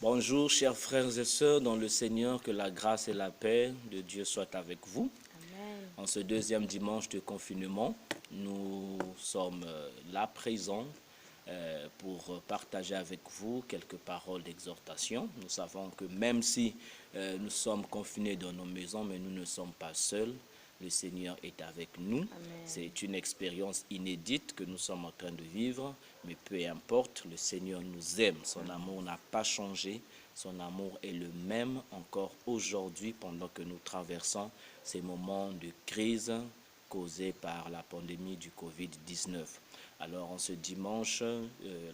Bonjour, chers frères et sœurs dans le Seigneur, que la grâce et la paix de Dieu soient avec vous. Amen. En ce deuxième dimanche de confinement, nous sommes là présents pour partager avec vous quelques paroles d'exhortation. Nous savons que même si nous sommes confinés dans nos maisons, mais nous ne sommes pas seuls. Le Seigneur est avec nous. C'est une expérience inédite que nous sommes en train de vivre, mais peu importe, le Seigneur nous aime. Son amour n'a pas changé. Son amour est le même encore aujourd'hui pendant que nous traversons ces moments de crise causés par la pandémie du Covid-19. Alors, en ce dimanche,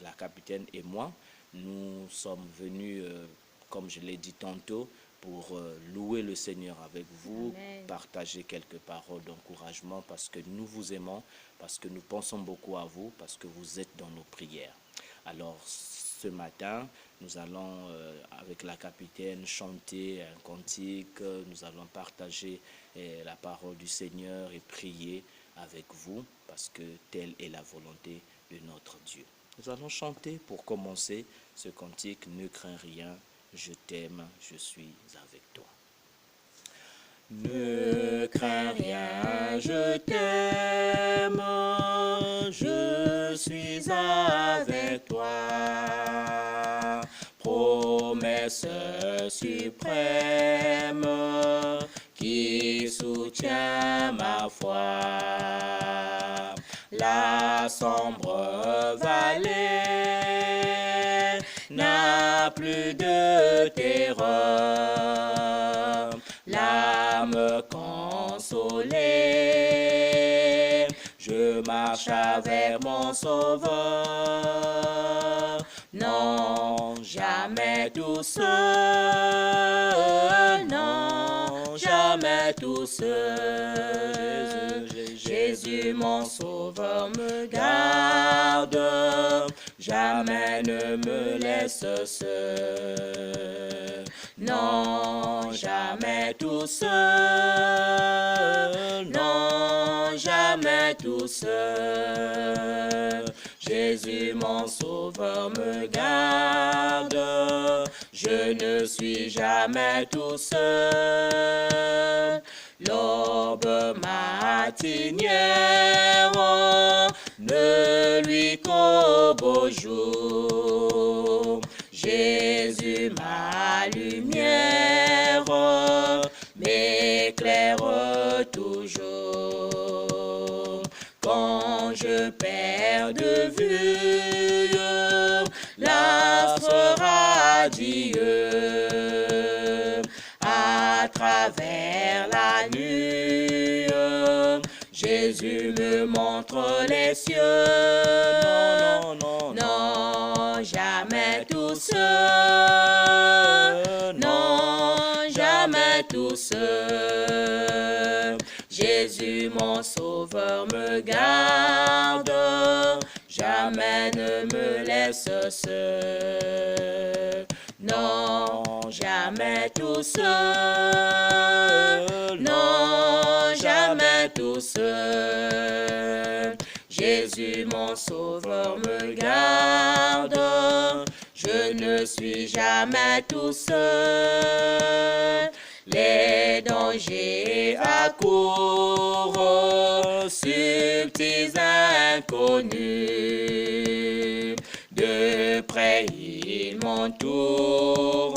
la capitaine et moi, nous sommes venus, comme je l'ai dit tantôt, pour louer le Seigneur avec vous, Amen. partager quelques paroles d'encouragement parce que nous vous aimons, parce que nous pensons beaucoup à vous, parce que vous êtes dans nos prières. Alors, ce matin, nous allons, avec la capitaine, chanter un cantique, nous allons partager la parole du Seigneur et prier avec vous, parce que telle est la volonté de notre Dieu. Nous allons chanter pour commencer ce cantique, ne crains rien, je t'aime, je suis avec toi. Ne crains rien, je t'aime, je suis avec toi. Promesse suprême qui soutient ma foi. La sombre vallée n'a plus de terreur. L'âme consolée, je marche avec mon Sauveur. Non, jamais tout seul, non, jamais tout seul. Jésus, mon Sauveur, me garde, jamais ne me laisse seul. Non, jamais tout seul, non, jamais tout seul. Jésus, mon Sauveur, me garde, je ne suis jamais tout seul. L'aube matinière ne lui qu'au beau jour. Jésus, ma lumière, m'éclaire toujours. Quand je perds de vue l'astre radieux, à travers la nuit, Jésus me montre les cieux. Non, non, non, non, jamais tout seul. Non, jamais tout seul. Jésus, mon Sauveur, me garde, jamais ne me laisse seul. Non, jamais tout seul, non, jamais tout seul. Jésus, mon Sauveur, me garde, je ne suis jamais tout seul. Les dangers accourent, subtils inconnus. De près ils m'entourent,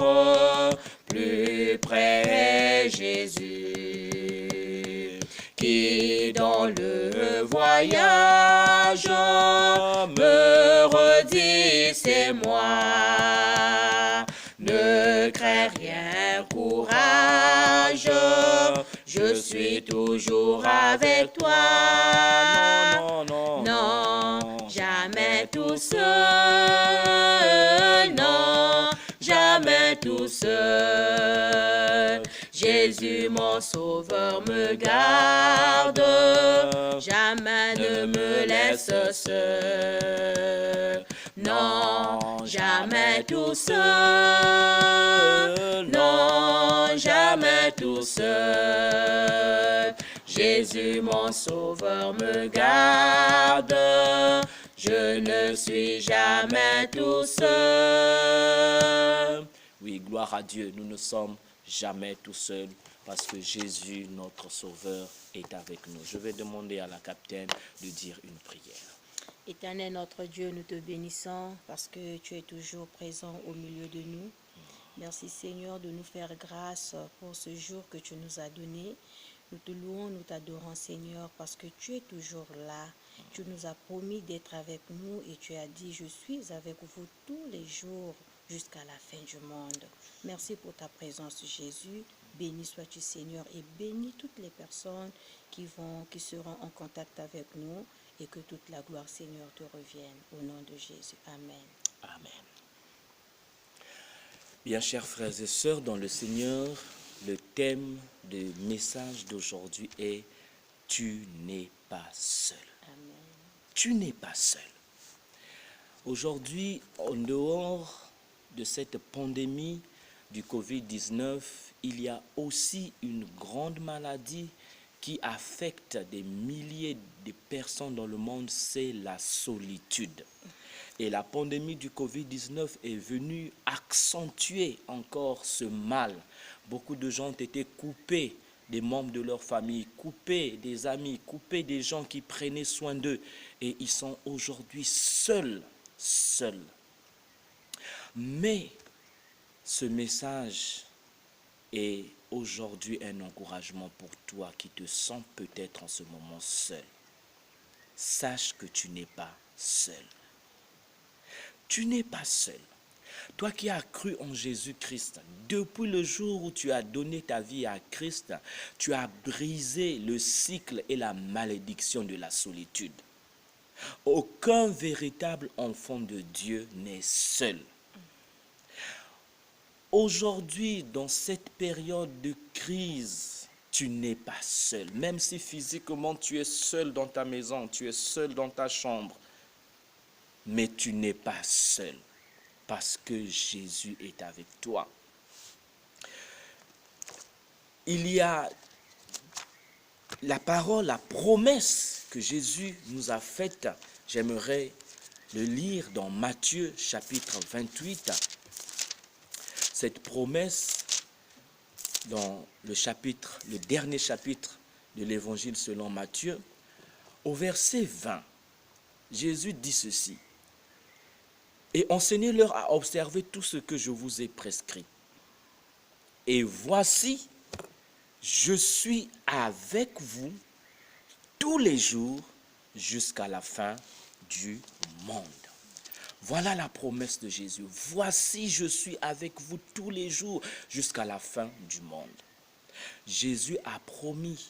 plus près Jésus, qui dans le voyage me redit c'est moi. Ne crains rien, courage, je suis toujours avec toi. Non, non, non, non, jamais tout seul, non, jamais tout seul. Jésus, mon Sauveur, me garde, jamais ne me laisse seul. Non, jamais tout seul, non, jamais tout seul. Jésus, mon Sauveur, me garde, je ne suis jamais tout seul. gloire à Dieu, nous ne sommes jamais tout seuls parce que Jésus, notre Sauveur, est avec nous. Je vais demander à la capitaine de dire une prière. Éternel notre Dieu, nous te bénissons parce que tu es toujours présent au milieu de nous. Merci Seigneur de nous faire grâce pour ce jour que tu nous as donné. Nous te louons, nous t'adorons Seigneur parce que tu es toujours là. Tu nous as promis d'être avec nous et tu as dit je suis avec vous tous les jours jusqu'à la fin du monde. Merci pour ta présence Jésus. Béni sois-tu Seigneur et bénis toutes les personnes qui seront en contact avec nous et que toute la gloire Seigneur te revienne. Au nom de Jésus. Amen. Amen. Bien, chers frères et sœurs, dans le Seigneur, le thème du message d'aujourd'hui est « Tu n'es pas seul ». Amen. Tu n'es pas seul. Aujourd'hui, en dehors de cette pandémie du Covid-19, il y a aussi une grande maladie qui affecte des milliers de personnes dans le monde, c'est la solitude. Et la pandémie du Covid-19 est venue accentuer encore ce mal. Beaucoup de gens ont été coupés des membres de leur famille, coupés des amis, coupés des gens qui prenaient soin d'eux. Et ils sont aujourd'hui seuls. Mais ce message est aujourd'hui un encouragement pour toi qui te sens peut-être en ce moment seul. Sache que tu n'es pas seul. Tu n'es pas seul. Toi qui as cru en Jésus-Christ, depuis le jour où tu as donné ta vie à Christ, tu as brisé le cycle et la malédiction de la solitude. Aucun véritable enfant de Dieu n'est seul. Aujourd'hui, dans cette période de crise, tu n'es pas seul. Même si physiquement tu es seul dans ta maison, tu es seul dans ta chambre, mais tu n'es pas seul parce que Jésus est avec toi. Il y a la parole, la promesse que Jésus nous a faite. J'aimerais le lire dans Matthieu chapitre 28. Cette promesse dans le dernier chapitre de l'évangile selon Matthieu, au verset 20, Jésus dit ceci. Et enseignez-leur à observer tout ce que je vous ai prescrit. Et voici, je suis avec vous tous les jours jusqu'à la fin du monde. Voilà la promesse de Jésus. Voici, je suis avec vous tous les jours jusqu'à la fin du monde. Jésus a promis.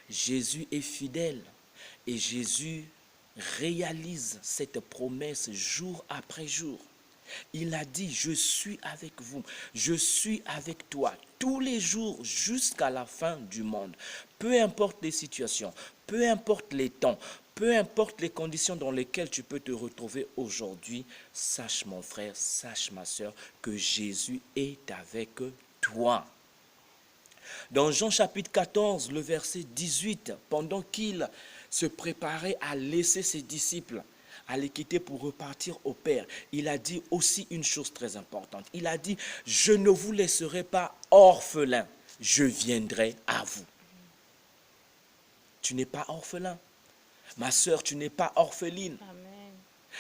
Jésus est fidèle. Et Jésus réalise cette promesse jour après jour. Il a dit, je suis avec vous, je suis avec toi tous les jours jusqu'à la fin du monde. Peu importe les situations, peu importe les temps, peu importe les conditions dans lesquelles tu peux te retrouver aujourd'hui, sache mon frère, sache ma soeur, que Jésus est avec toi. Dans Jean chapitre 14, le verset 18, pendant qu'il se préparait à laisser ses disciples, à les quitter pour repartir au Père, il a dit aussi une chose très importante. Il a dit, je ne vous laisserai pas orphelins, je viendrai à vous. Tu n'es pas orphelin. Ma sœur, tu n'es pas orpheline. Amen.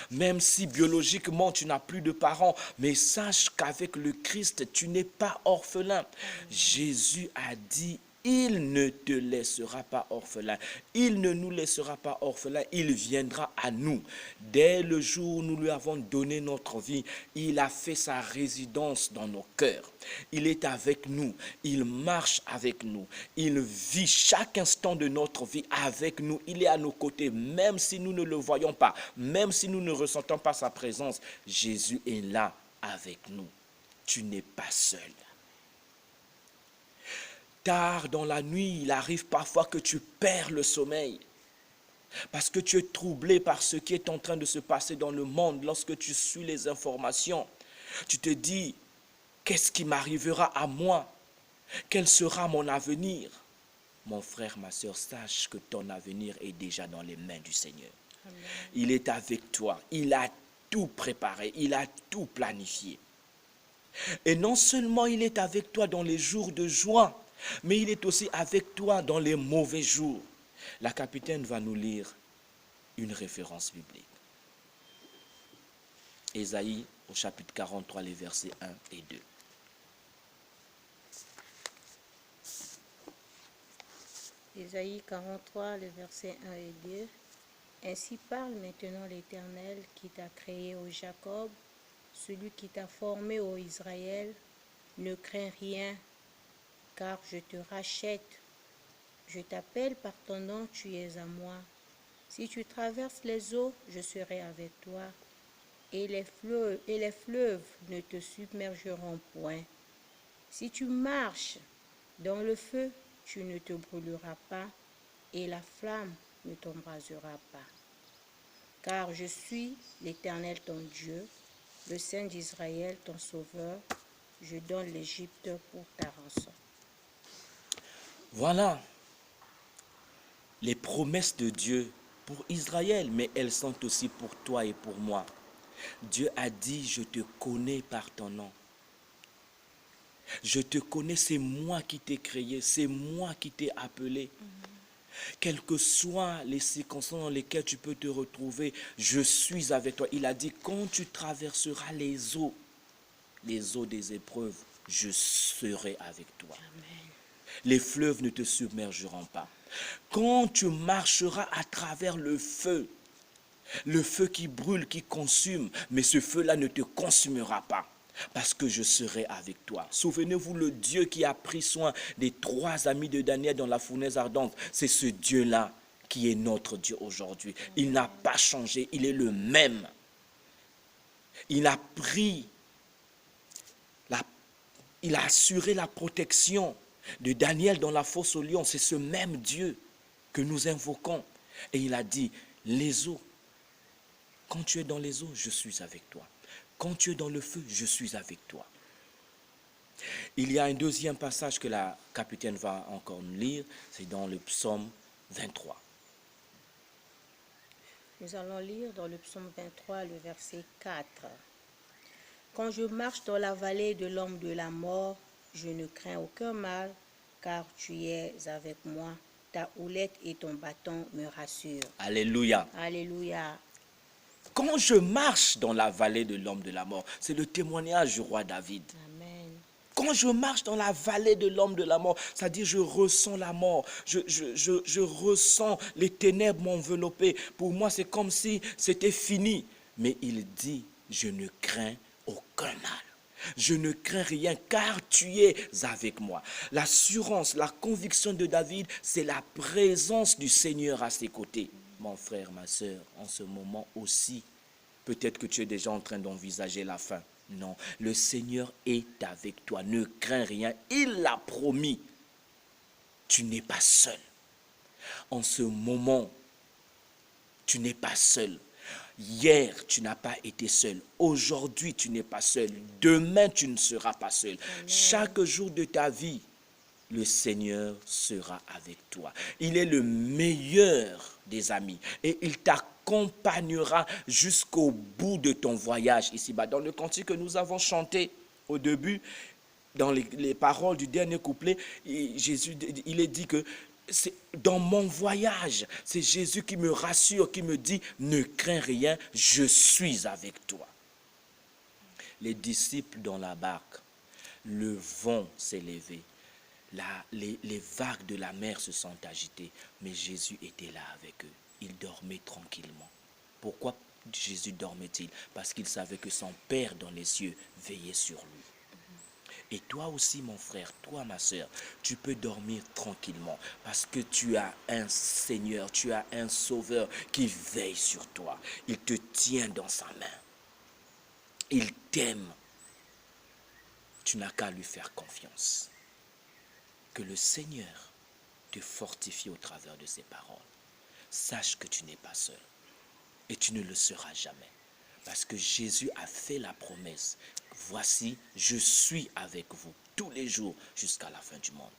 Même si biologiquement tu n'as plus de parents, mais sache qu'avec le Christ, tu n'es pas orphelin. Jésus a dit, il ne te laissera pas orphelin. Il ne nous laissera pas orphelin. Il viendra à nous. Dès le jour où nous lui avons donné notre vie, il a fait sa résidence dans nos cœurs. Il est avec nous. Il marche avec nous. Il vit chaque instant de notre vie avec nous. Il est à nos côtés, même si nous ne le voyons pas, même si nous ne ressentons pas sa présence. Jésus est là avec nous. Tu n'es pas seul. Tard dans la nuit, il arrive parfois que tu perds le sommeil. Parce que tu es troublé par ce qui est en train de se passer dans le monde. Lorsque tu suis les informations, tu te dis, qu'est-ce qui m'arrivera à moi? Quel sera mon avenir? Mon frère, ma soeur, sache que ton avenir est déjà dans les mains du Seigneur. Amen. Il est avec toi. Il a tout préparé. Il a tout planifié. Et non seulement il est avec toi dans les jours de joie, mais il est aussi avec toi dans les mauvais jours. La capitaine va nous lire une référence biblique. Ésaïe au chapitre 43, les versets 1 et 2. Ésaïe 43, les versets 1 et 2. Ainsi parle maintenant l'Éternel qui t'a créé, ô Jacob, celui qui t'a formé, ô Israël. Ne crains rien, car je te rachète. Je t'appelle par ton nom, tu es à moi. Si tu traverses les eaux, je serai avec toi, et les fleuves ne te submergeront point. Si tu marches dans le feu, tu ne te brûleras pas, et la flamme ne t'embrasera pas. Car je suis l'Éternel ton Dieu, le Saint d'Israël ton Sauveur. Je donne l'Égypte pour ta rançon. Voilà les promesses de Dieu pour Israël, mais elles sont aussi pour toi et pour moi. Dieu a dit, je te connais par ton nom. Je te connais, c'est moi qui t'ai créé, c'est moi qui t'ai appelé. Quelles que soient les circonstances dans lesquelles tu peux te retrouver, je suis avec toi. Il a dit, quand tu traverseras les eaux des épreuves, je serai avec toi. Amen. Les fleuves ne te submergeront pas. Quand tu marcheras à travers le feu qui brûle, qui consume, mais ce feu-là ne te consumera pas. Parce que je serai avec toi. Souvenez-vous, le Dieu qui a pris soin des 3 amis de Daniel dans la fournaise ardente, c'est ce Dieu-là qui est notre Dieu aujourd'hui. Il n'a pas changé, il est le même. Il a il a assuré la protection de Daniel dans la fosse aux lions. C'est ce même Dieu que nous invoquons. Et il a dit, les eaux, quand tu es dans les eaux, je suis avec toi. Quand tu es dans le feu, je suis avec toi. Il y a un deuxième passage que la capitaine va encore nous lire, c'est dans le psaume 23. Nous allons lire dans le psaume 23, le verset 4. Quand je marche dans la vallée de l'ombre de la mort, je ne crains aucun mal, car tu es avec moi. Ta houlette et ton bâton me rassurent. Alléluia. Alléluia. Quand je marche dans la vallée de l'ombre de la mort, c'est le témoignage du roi David. Amen. Quand je marche dans la vallée de l'ombre de la mort, c'est-à-dire je ressens la mort, je ressens les ténèbres m'envelopper. Pour moi, c'est comme si c'était fini. Mais il dit, je ne crains aucun mal. Je ne crains rien car tu es avec moi. L'assurance, la conviction de David, c'est la présence du Seigneur à ses côtés. Mon frère, ma soeur, en ce moment aussi, peut-être que tu es déjà en train d'envisager la fin. Non, le Seigneur est avec toi. Ne crains rien. Il l'a promis. Tu n'es pas seul. En ce moment, tu n'es pas seul. Hier, tu n'as pas été seul. Aujourd'hui, tu n'es pas seul. Demain, tu ne seras pas seul. Amen. Chaque jour de ta vie, le Seigneur sera avec toi. Il est le meilleur des amis et il t'accompagnera jusqu'au bout de ton voyage ici-bas. Dans le cantique que nous avons chanté au début, dans les paroles du dernier couplet, Jésus, il est dit que c'est dans mon voyage, c'est Jésus qui me rassure, qui me dit, ne crains rien, je suis avec toi. Les disciples dans la barque, le vent s'est levé. Les vagues de la mer se sont agitées, mais Jésus était là avec eux. Il dormait tranquillement. Pourquoi Jésus dormait-il? Parce qu'il savait que son Père dans les cieux veillait sur lui. Et toi aussi, mon frère, toi, ma soeur, tu peux dormir tranquillement parce que tu as un Seigneur, tu as un Sauveur qui veille sur toi. Il te tient dans sa main. Il t'aime. Tu n'as qu'à lui faire confiance. Que le Seigneur te fortifie au travers de ses paroles. Sache que tu n'es pas seul et tu ne le seras jamais. Parce que Jésus a fait la promesse. Voici, je suis avec vous tous les jours jusqu'à la fin du monde.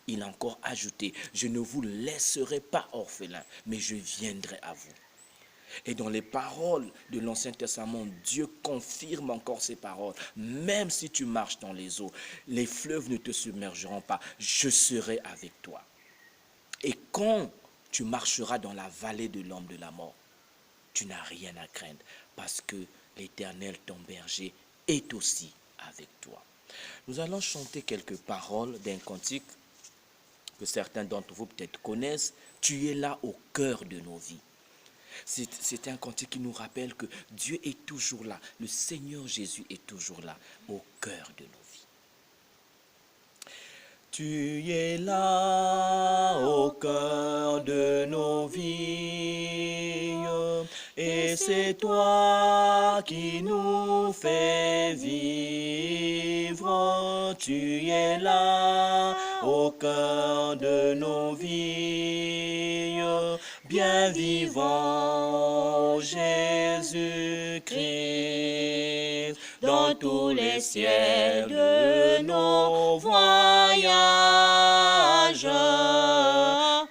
Il a encore ajouté, je ne vous laisserai pas orphelins, mais je viendrai à vous. Et dans les paroles de l'Ancien Testament, Dieu confirme encore ces paroles. Même si tu marches dans les eaux, les fleuves ne te submergeront pas. Je serai avec toi. Et quand tu marcheras dans la vallée de l'ombre de la mort, tu n'as rien à craindre parce que l'Éternel, ton berger, est aussi avec toi. Nous allons chanter quelques paroles d'un cantique que certains d'entre vous peut-être connaissent. Tu es là au cœur de nos vies. C'est un cantique qui nous rappelle que Dieu est toujours là. Le Seigneur Jésus est toujours là, au cœur de nos vies. Tu es là au cœur de nos vies, et c'est toi qui nous fais vivre. Tu es là au cœur de nos vies, bien vivant Jésus-Christ, dans tous les ciels de nos voyages.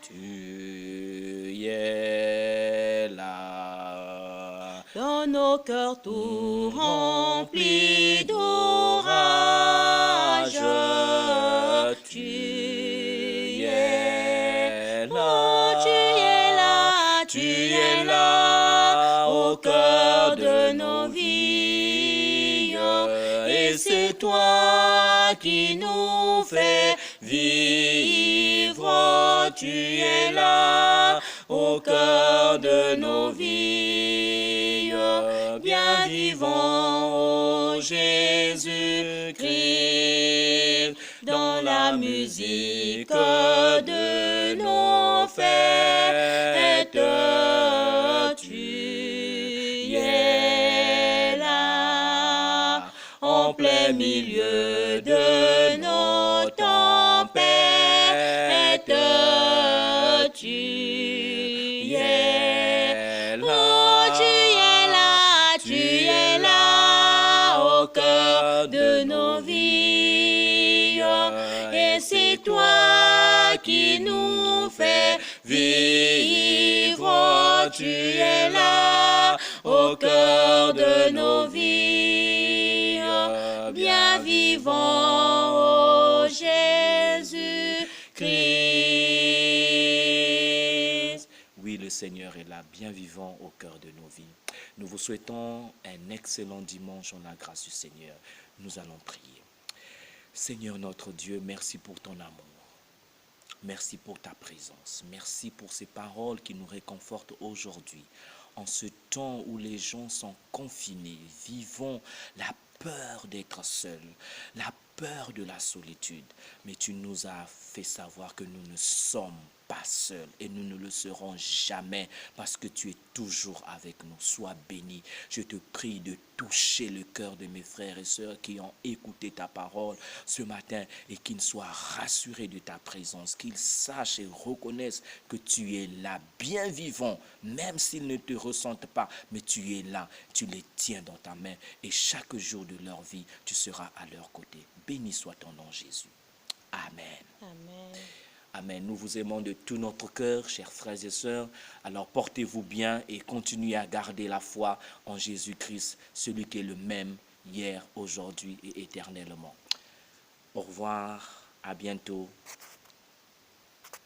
Tu es là, dans nos cœurs tout remplis d'orage. Tu es là, tu es là, tu es là, au cœur de nos vies. Et c'est toi qui nous fais vivre. Tu es là, au cœur de nos vies. Bien vivant, ô Jésus-Christ, dans la musique de nos fêtes, tu es là, en plein milieu de nos tempêtes, tu es là. Oh, tu es là, au cœur de nos vies. Et c'est toi qui nous fais vivre. Tu es là, au cœur de nos vies. Bien vivant, ô Jésus-Christ. Oui, le Seigneur est là, bien vivant au cœur de nos vies. Nous vous souhaitons un excellent dimanche en la grâce du Seigneur. Nous allons prier. Seigneur notre Dieu, merci pour ton amour. Merci pour ta présence. Merci pour ces paroles qui nous réconfortent aujourd'hui. En ce temps où les gens sont confinés, vivons la peur d'être seuls, la peur de la solitude. Mais tu nous as fait savoir que nous ne sommes pas seuls et nous ne le serons jamais parce que tu es toujours avec nous. Sois béni. Je te prie de toucher le cœur de mes frères et sœurs qui ont écouté ta parole ce matin et qu'ils soient rassurés de ta présence, qu'ils sachent et reconnaissent que tu es là, bien vivant, même s'ils ne te ressentent pas, mais tu es là, tu les tiens dans ta main et chaque jour de leur vie, tu seras à leur côté. Béni soit ton nom, Jésus. Amen. Amen. Amen. Nous vous aimons de tout notre cœur, chers frères et sœurs. Alors portez-vous bien et continuez à garder la foi en Jésus-Christ, celui qui est le même hier, aujourd'hui et éternellement. Au revoir, à bientôt.